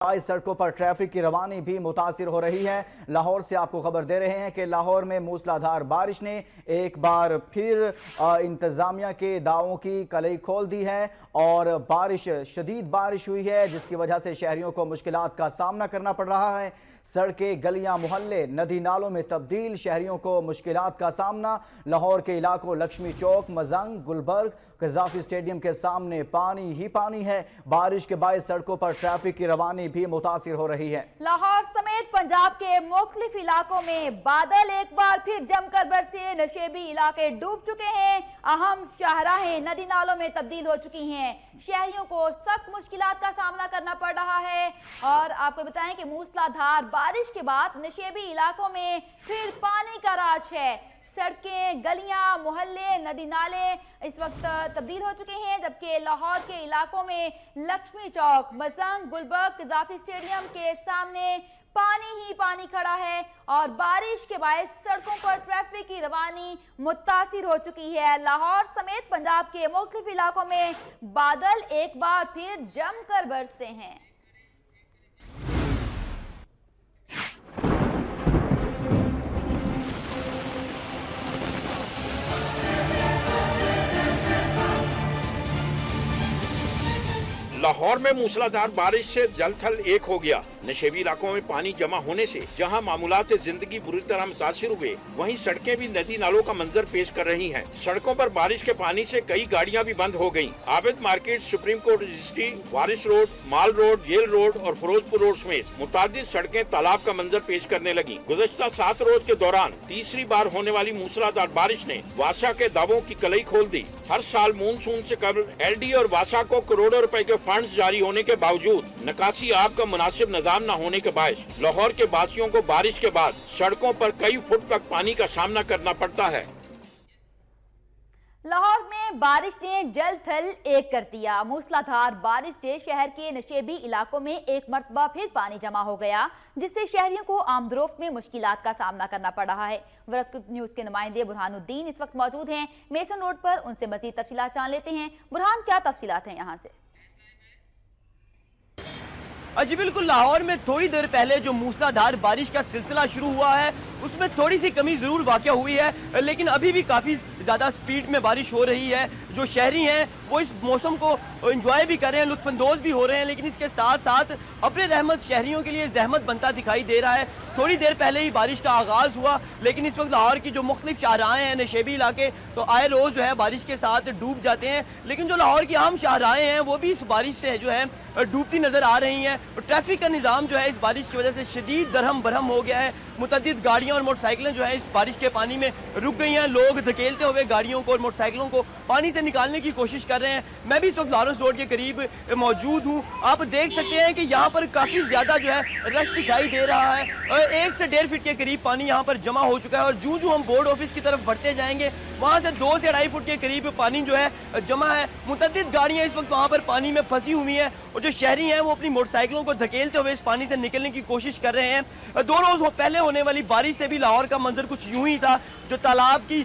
सड़कों पर ट्रैफिक की रवानी भी मुतासिर हो रही है। लाहौर से आपको खबर दे रहे हैं कि लाहौर में मूसलाधार बारिश ने एक बार फिर इंतजामिया के दावों की कलई खोल दी है और शदीद बारिश हुई है, जिसकी वजह से शहरियों को मुश्किलात का सामना करना पड़ रहा है। सड़कें, गलियां, मोहल्ले नदी नालों में तब्दील, शहरियों को मुश्किलात का सामना। लाहौर के इलाकों लक्ष्मी चौक, मजंग, गुलबर्ग, कज़ाफी स्टेडियम के सामने पानी ही पानी है। बारिश के बायस सड़कों पर ट्रैफिक की रवानी भी मुतासिर हो रही है। लाहौर समेत पंजाब के मुख्तलिफ इलाकों में बादल एक बार फिर जमकर बरसे, नशेबी इलाके डूब चुके हैं, अहम शाहराहें नदी नालों में तब्दील हो चुकी हैं। शहरियों को सख्त मुश्किलात का सामना करना पड़ रहा है। और आपको बताएं कि मूसलाधार बारिश के बाद नशेबी इलाकों में फिर पानी का राज है। सड़कें, गलियां, मोहल्ले, नदी नाले इस वक्त तब्दील हो चुके हैं, जबकि लाहौर के इलाकों में लक्ष्मी चौक, मजंग, गुलबर्ग, कज़ाफी स्टेडियम के सामने पानी ही पानी खड़ा है और बारिश के बायस सड़कों पर ट्रैफिक की रवानी मुतासिर हो चुकी है। लाहौर समेत पंजाब के मुख्तलिफ इलाकों में बादल एक बार फिर जमकर बरसे हैं। लाहौर में मूसलाधार बारिश से जल थल एक हो गया। नशेबी इलाकों में पानी जमा होने से जहां मामूलात जिंदगी बुरी तरह मुतासिर हुए, वहीं सड़कें भी नदी नालों का मंजर पेश कर रही हैं। सड़कों पर बारिश के पानी से कई गाड़ियां भी बंद हो गयीं। Abid Market, Supreme Court Registry, Waris Road, Mall Road, Jail Road और फिरोजपुर रोड समेत मुतादिद सड़कें तालाब का मंजर पेश करने लगी। गुज़श्ता 7 रोज के दौरान तीसरी बार होने वाली मूसलाधार बारिश ने वासा के दावों की कलई खोल दी। हर साल मानसून से कबल LD और वासा को करोड़ों रुपए के फंड्स जारी होने के बावजूद निकासी आब का मुनासिब निजाम न होने के बायस लाहौर के वासियों को बारिश के बाद सड़कों पर कई फुट तक पानी का सामना करना पड़ता है। लाहौर में बारिश ने जल थल एक कर दिया। मूसलाधार बारिश से शहर के नशेबी इलाकों में एक मरतबा फिर पानी जमा हो गया, जिससे शहरियों को आमदोरफ्त में मुश्किलात का सामना करना पड़ रहा है। वक्त न्यूज के नुमाइंदे बुरहानुद्दीन इस वक्त मौजूद हैं मेसन रोड पर, उनसे मजीद तफसीलात जान लेते हैं। बुरहान, क्या तफसीलात हैं यहाँ से? जी बिल्कुल, लाहौर में थोड़ी देर पहले जो मूसलाधार बारिश का सिलसिला शुरू हुआ है उसमें थोड़ी सी कमी जरूर वाक़या हुई है, लेकिन अभी भी काफ़ी ज़्यादा स्पीड में बारिश हो रही है। जो शहरी हैं वो इस मौसम को एंजॉय भी कर रहे हैं, लुत्फानंदोज भी हो रहे हैं, लेकिन इसके साथ साथ अपने रहमत शहरियों के लिए जहमत बनता दिखाई दे रहा है। थोड़ी देर पहले ही बारिश का आगाज़ हुआ, लेकिन इस वक्त लाहौर की जो मुख्तलिफ शाहराहें हैं, नशेबी इलाके, तो आए रोज़ जो है बारिश के साथ डूब जाते हैं। लेकिन जो लाहौर की आम शाहराहें हैं वो भी इस बारिश से जो है डूबती नज़र आ रही हैं। ट्रैफिक का निज़ाम जो है इस बारिश की वजह से शदीद दरहम बरहम हो गया है। मुतअद्दिद गाड़ियाँ और मोटरसाइकिलें जो है इस बारिश के पानी में रुक गई हैं। लोग धकेलते हुए गाड़ियों को और मोटरसाइकिलों को पानी से निकालने की कोशिश कर रहे हैं। मैं भी इस वक्त लॉरेंस रोड के करीब मौजूद हूँ। आप देख सकते हैं कि यहाँ पर काफ़ी ज़्यादा जो है रश दिखाई दे रहा है। 1 से 1.5 फीट के करीब पानी यहाँ पर जमा हो चुका है और जूँ जूँ हम बोर्ड ऑफिस की तरफ बढ़ते जाएंगे वहाँ से 2 से 2.5 फुट के करीब पानी जो है जमा है। मुतअद्दिद गाड़ियाँ इस वक्त वहाँ पर पानी में फंसी हुई हैं और जो शहरी हैं वो अपनी मोटरसाइकिलों को धकेलते हुए इस पानी से निकलने की कोशिश कर रहे हैं। 2 रोज़ पहले होने वाली बारिश से भी लाहौर का मंजर कुछ यूं ही था, जो तालाब की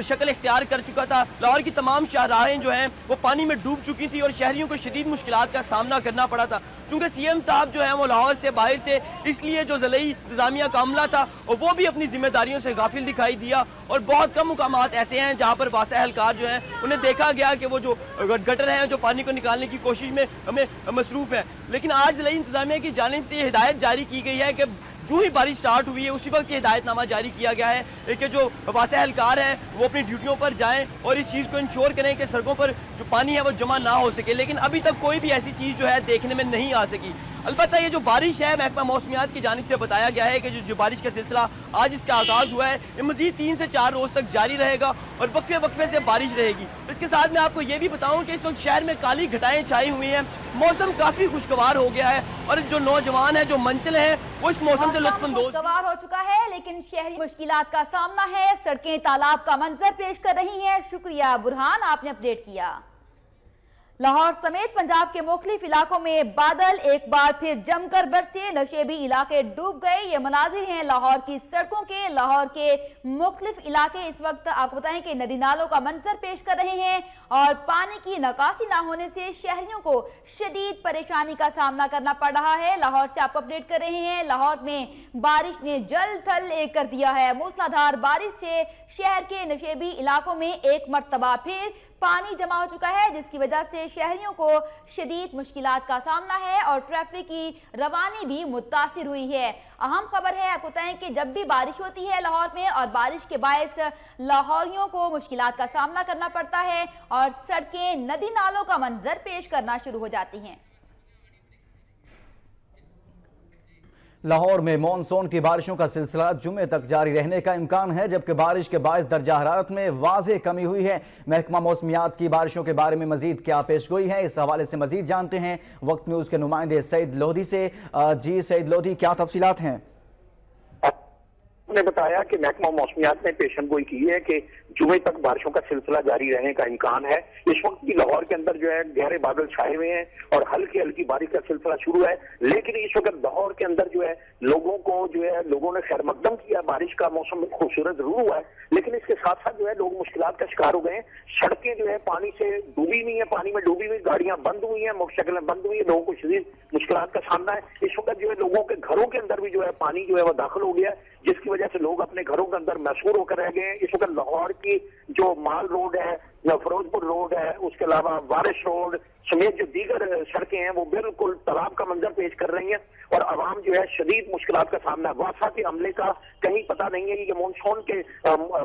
शक्ल इख्तियार कर चुका था। लाहौर की तमाम शाहराहें जो हैं वो पानी में डूब चुकी थी और शहरियों को शदीद मुश्किलात का सामना करना पड़ा था। चूँकि CM साहब जो हैं वो लाहौर से बाहर थे, इसलिए जो ज़िलाई इंतज़ामिया का अमला था और वो भी अपनी जिम्मेदारियों से गाफिल दिखाई दिया और बहुत कम मुकामात ऐसे हैं जहाँ पर वासा एहलकार जो हैं उन्हें देखा गया कि वो जो गटर हैं जो पानी को निकालने की कोशिश में हमें मसरूफ़ है। लेकिन आज ज़िलाई इंतज़ामिया की जानिब से हिदायत जारी की गई है कि जो ही बारिश स्टार्ट हुई है उसी वक्त ये हिदायतनामा जारी किया गया है कि जो वासा एहलकार हैं वो अपनी ड्यूटियों पर जाएं और इस चीज़ को इंश्योर करें कि सड़कों पर जो पानी है वो जमा ना हो सके। लेकिन अभी तक कोई भी ऐसी चीज़ जो है देखने में नहीं आ सकी। अलबत्ता ये जो बारिश है, महकमा मौसमियात की जानिब से बताया गया है कि जो बारिश का सिलसिला आज इसका आगाज़ हुआ है, ये मज़ीद 3 से 4 रोज़ तक जारी रहेगा और वक्फे से बारिश रहेगी। इसके साथ मैं आपको ये भी बताऊं कि इस वक्त शहर में काली घटाएं छाई हुई हैं, मौसम काफ़ी खुशगवार हो गया है और जो नौजवान है, जो मंचले हैं, वो इस मौसम से लुत्फानंदोज हो चुका है। लेकिन शहरी मुश्किलात का सामना है, सड़कें तालाब का मंजर पेश कर रही हैं। शुक्रिया बुरहान, आपने अपडेट किया। लाहौर समेत पंजाब के मुख्तलिफ इलाकों में बादल एक बार फिर जमकर बरसे, नशेबी इलाके डूब गए। ये मनाजिर हैं लाहौर की सड़कों के। लाहौर के मुख्तलिफ इलाके इस वक्त आपको बताएं कि नदी नालों का मंजर पेश कर रहे हैं और पानी की निकासी ना होने से शहरियों को शदीद परेशानी का सामना करना पड़ रहा है। लाहौर से आपको अपडेट कर रहे हैं। लाहौर में बारिश ने जल थल एक कर दिया है। मूसलाधार बारिश से शहर के नशेबी इलाकों में एक मर्तबा फिर पानी जमा हो चुका है, जिसकी वजह से शहरियों को शदीद मुश्किलात का सामना है और ट्रैफिक की रवानी भी मुतासिर हुई है। अहम खबर है, आपको बताएं कि जब भी बारिश होती है लाहौर में और बारिश के बायस लाहौरियों को मुश्किलात का सामना करना पड़ता है और सड़कें नदी नालों का मंजर पेश करना शुरू हो जाती हैं। लाहौर में मॉनसून की बारिशों का सिलसिला जुमे तक जारी रहने का इम्कान है, जबकि बारिश के बायस दर्जा हरारत में वाज़ेह कमी हुई है। महकमा मौसमियात की बारिशों के बारे में मजीद क्या पेशगोई है, इस हवाले से मजीद जानते हैं वक्त न्यूज़ के नुमाइंदे सईद लोधी से। जी सईद लोधी, क्या तफसीलात हैं? ने बताया कि महकमा मौसमियात ने पेशनगोई की है कि जुमे तक बारिशों का सिलसिला जारी रहने का इम्कान है। इस वक्त भी लाहौर के अंदर जो है गहरे बादल छाए हुए हैं और हल्की हल्की बारिश का सिलसिला शुरू है, लेकिन इस वक्त लाहौर के अंदर जो है लोगों ने खैर मकदम किया। बारिश का मौसम खूबसूरत जरूर हुआ है, लेकिन इसके साथ साथ जो है लोग मुश्किलात का शिकार हो गए हैं। सड़कें जो है पानी से डूबी हुई है, पानी में डूबी हुई, गाड़ियां बंद हुई हैं, मोटरसाइकिलें बंद हुई है, लोगों को शदीद मुश्किलात का सामना है। इस वक्त जो है लोगों के घरों के अंदर भी जो है पानी जो है वो दाखिल हो गया है, जिसकी वजह से लोग अपने घरों के अंदर महसूर होकर रह गए हैं। इस वक्त लाहौर की जो माल रोड है, फिरोजपुर रोड है, उसके अलावा वारिस रोड समेत जो दीगर सड़कें हैं वो बिल्कुल तालाब का मंजर पेश कर रही हैं और आवाम जो है शदीद मुश्किलात का सामना है। वासा के हमले का कहीं पता नहीं है। ये मानसून के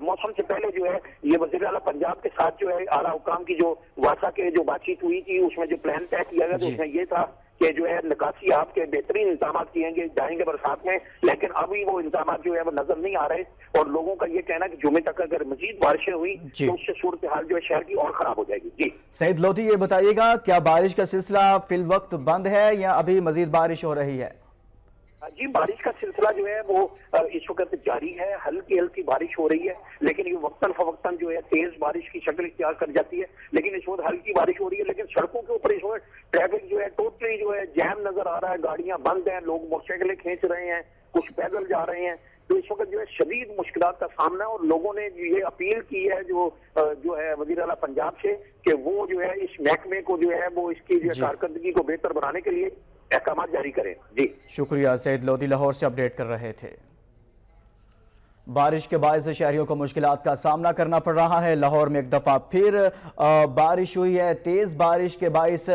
मौसम से पहले जो है ये वज़ीर आला पंजाब के साथ जो है आला हुकाम की जो वासा के जो बातचीत हुई थी, उसमें जो प्लान तय किया गया तो उसमें ये था कि जो है निकासी आपके बेहतरीन इंतजाम किए जाएंगे बरसात में, लेकिन अभी वो इंतजाम जो है वो नजर नहीं आ रहे और लोगों का ये कहना कि जुमे तक अगर मजीद बारिशें हुई तो उससे सूरत हाल जो है शहर की और खराब हो जाएगी। जी सईद लोधी, ये बताइएगा क्या बारिश का सिलसिला फिल वक्त बंद है या अभी मजीद बारिश हो रही है? जी बारिश का सिलसिला जो है वो इस वक्त जारी है। हल्की हल्की बारिश हो रही है, लेकिन ये वक्तन फवक्तन जो है तेज बारिश की शक्ल इख्तियार कर जाती है। लेकिन इस वक्त हल्की बारिश हो रही है, लेकिन सड़कों के ऊपर इस वक्त ट्रैफिक जो है टोटली जो है जैम नजर आ रहा है। गाड़ियां बंद हैं, लोग मोटरसाइकिलें खींच रहे हैं, कुछ पैदल जा रहे हैं। तो इस वक्त जो है शदीद मुश्किलात का सामना है और लोगों ने ये अपील की है जो है वज़ीर आला पंजाब से कि वो जो है इस महकमे को जो है वो इसकी जो कारकर्दगी को बेहतर बनाने के लिए अहकाम जारी करें। जी शुक्रिया। सईद लोधी लाहौर से अपडेट कर रहे थे। बारिश के बायस शहरियों को मुश्किलात का सामना करना पड़ रहा है। लाहौर में एक दफ़ा फिर बारिश हुई है। तेज़ बारिश के बायस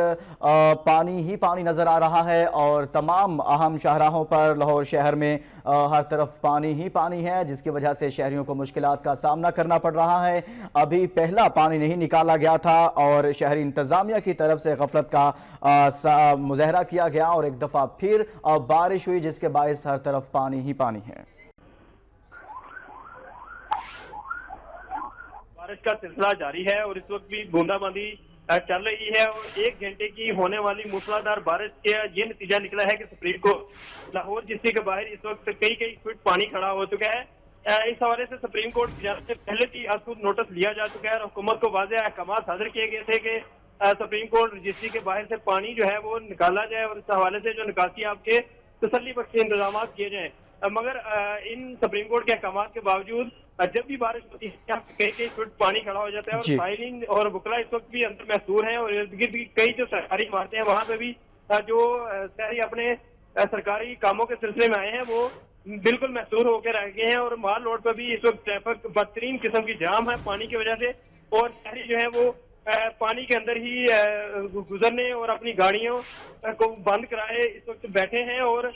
पानी ही पानी नज़र आ रहा है और तमाम अहम शाहराहों पर लाहौर शहर में हर तरफ पानी ही पानी है, जिसकी वजह से शहरियों को मुश्किलात का सामना करना पड़ रहा है। अभी पहला पानी नहीं निकाला गया था और शहरी इंतज़ामिया की तरफ से गफलत का मुजाहरा किया गया और एक दफ़ा फिर बारिश हुई, जिसके बायस हर तरफ पानी ही पानी है। बारिश का सिलसिला जारी है और इस वक्त भी बूंदाबांदी चल रही है और 1 घंटे की होने वाली मूसलाधार बारिश के ये नतीजा निकला है कि सुप्रीम कोर्ट लाहौर जिससे के बाहर इस वक्त कई फीट पानी खड़ा हो चुका है। इस हवाले से सुप्रीम कोर्ट से पहले ही असुद नोटिस लिया जा चुका है और हुकूमत को वाज़ेह अहकाम सादर किए गए थे कि सुप्रीम कोर्ट रजिस्ट्री के बाहर से पानी जो है वो निकाला जाए और इस हवाले से जो निकासी आपके तसल्ली बख्श इंतजाम किए जाए। मगर इन सुप्रीम कोर्ट के अहकाम के बावजूद जब भी बारिश होती है कई फुट पानी खड़ा हो जाता है और साइलिन और बुकला इस वक्त भी अंदर महसूर है और इर्द गिर्द भी कई जो सरकारी इमारतें हैं वहां पे भी जो शहरी अपने सरकारी कामों के सिलसिले में आए हैं वो बिल्कुल महसूर होकर रह गए हैं और माल रोड पर भी इस वक्त ट्रैफिक बदतरीन किस्म की जाम है पानी की वजह से और शहरी जो है वो पानी के अंदर ही गुजरने और अपनी गाड़ियों को बंद कराए इस वक्त बैठे हैं और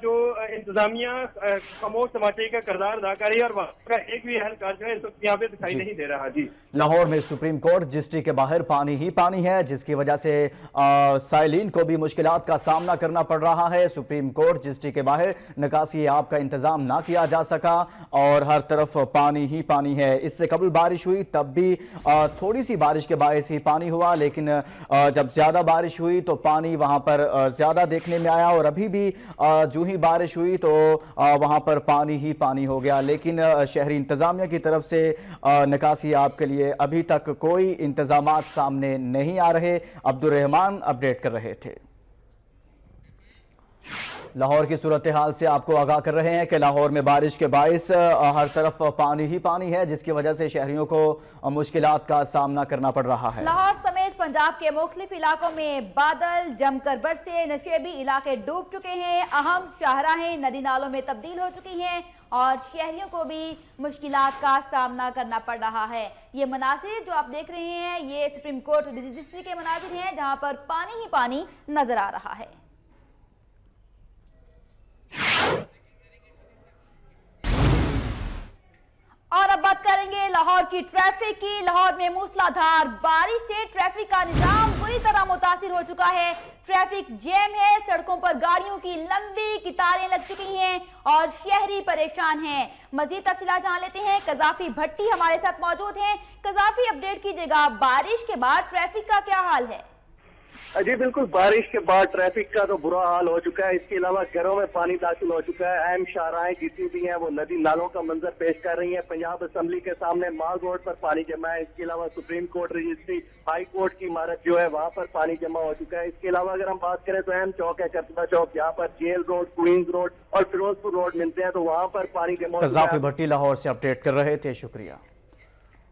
जो इंतजामिया खामोश तमाशे का किरदार अदा कर रही है और वहाँ का एक भी एहलकार जो है इस वक्त यहाँ पे दिखाई नहीं दे रहा। जी लाहौर में सुप्रीम कोर्ट रजिस्ट्री के बाहर पानी ही पानी है, जिसकी वजह से साइलिन को भी मुश्किलात का सामना करना पड़ रहा है। सुप्रीम कोर्ट रजिस्ट्री के बाहर निकासी आब का इंतजाम ना किया जा सका और हर तरफ पानी ही पानी है। इससे कबल बारिश हुई तब भी थोड़ी सी बारिश के बाद बायस ही पानी हुआ, लेकिन जब ज़्यादा बारिश हुई तो पानी वहाँ पर ज़्यादा देखने में आया और अभी भी जो ही बारिश हुई तो वहाँ पर पानी ही पानी हो गया। लेकिन शहरी इंतज़ामिया की तरफ से निकासी आपके लिए अभी तक कोई इंतज़ामात सामने नहीं आ रहे। अब्दुल रहमान अपडेट कर रहे थे। लाहौर की सूरत हाल से आपको आगाह कर रहे हैं कि लाहौर में बारिश के बायस हर तरफ पानी ही पानी है, जिसकी वजह से शहरियों को मुश्किलात का सामना करना पड़ रहा है। लाहौर समेत पंजाब के मुख्तलिफ इलाकों में बादल जमकर बरसे, नशेबी इलाके डूब चुके हैं, अहम शाहराहें नदी नालों में तब्दील हो चुकी हैं और शहरियों को भी मुश्किलात का सामना करना पड़ रहा है। ये मनासिर जो आप देख रहे हैं ये सुप्रीम कोर्ट रजिस्ट्री के मनासिर हैं, जहां पर पानी ही पानी नजर आ रहा है। और अब बात करेंगे लाहौर की ट्रैफिक की। लाहौर में मूसलाधार बारिश से ट्रैफिक का निजाम बुरी तरह मुतासिर हो चुका है। ट्रैफिक जैम है, सड़कों पर गाड़ियों की लंबी कतारें लग चुकी हैं और शहरी परेशान हैं। मजीद तफसीलात जान लेते हैं, कजाफी भट्टी हमारे साथ मौजूद हैं। कजाफी, अपडेट कीजिएगा, बारिश के बाद ट्रैफिक का क्या हाल है? जी बिल्कुल, बारिश के बाद ट्रैफिक का तो बुरा हाल हो चुका है। इसके अलावा घरों में पानी दाखिल हो चुका है। अहम शाहराहें जितनी भी हैं वो नदी नालों का मंजर पेश कर रही हैं। पंजाब असम्बली के सामने माल रोड पर पानी जमा है। इसके अलावा supreme Court registry, high court की इमारत जो है वहाँ पर पानी जमा हो चुका है। इसके अलावा अगर हम बात करें तो अहम चौक है करतबा चौक, जहाँ पर जेल रोड, क्वींस रोड और फिरोजपुर रोड मिलते हैं, तो वहाँ पर पानी जमा हो चुका है। कजाफी भट्टी लाहौर से अपडेट कर रहे थे, शुक्रिया।